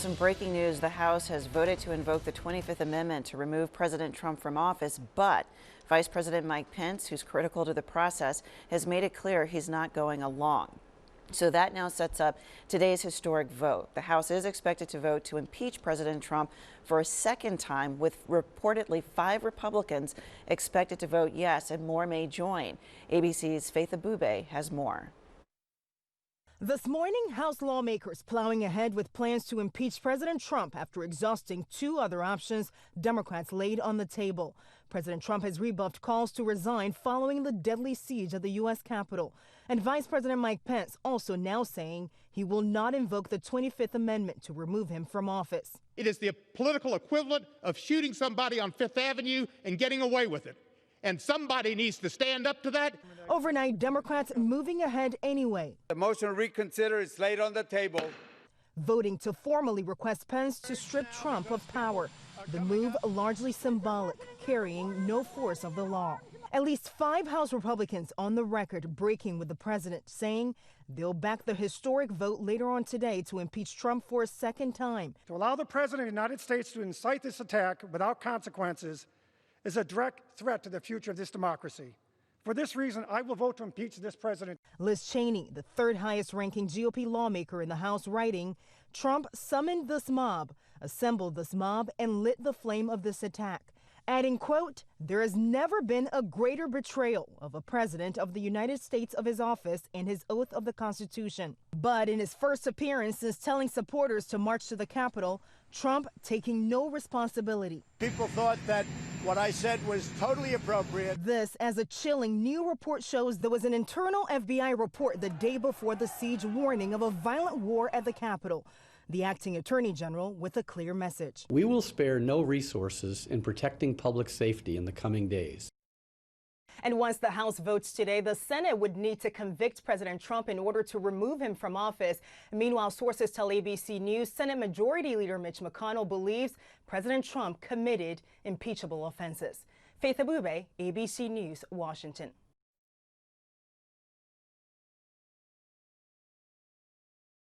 Some breaking news. The House has voted to invoke the 25th Amendment to remove President Trump from office, but Vice President Mike Pence, who's critical to the process, has made it clear he's not going along. So that now sets up today's historic vote. The House is expected to vote to impeach President Trump for a second time, with reportedly 5 Republicans expected to vote yes, and more may join. ABC's Faith Abube has more. This morning, House lawmakers plowing ahead with plans to impeach President Trump after exhausting 2 other options Democrats laid on the table. President Trump has rebuffed calls to resign following the deadly siege of the U.S. Capitol. And Vice President Mike Pence also now saying he will not invoke the 25th Amendment to remove him from office. It is the political equivalent of shooting somebody on Fifth Avenue and getting away with it. And somebody needs to stand up to that. Overnight, Democrats moving ahead anyway. The motion to reconsider is laid on the table. Voting to formally request Pence to strip Trump of power. The move largely symbolic, carrying no force of the law. At least 5 House Republicans on the record breaking with the president, saying they'll back the historic vote later on today to impeach Trump for a second time. To allow the president of the United States to incite this attack without consequences is a direct threat to the future of this democracy. For this reason, I will vote to impeach this president. Liz Cheney, the 3rd highest ranking GOP lawmaker in the House, writing, Trump summoned this mob, assembled this mob, and lit the flame of this attack. Adding, quote, there has never been a greater betrayal of a president of the United States of his office and his oath of the Constitution. But in his first appearance since telling supporters to march to the Capitol, Trump taking no responsibility. People thought that what I said was totally appropriate. This as a chilling new report shows there was an internal FBI report the day before the siege warning of a violent war at the Capitol. The acting attorney general with a clear message. We will spare no resources in protecting public safety in the coming days. And once the House votes today, the Senate would need to convict President Trump in order to remove him from office. Meanwhile, sources tell ABC News Senate Majority Leader Mitch McConnell believes President Trump committed impeachable offenses. Faith Abube, ABC News, Washington.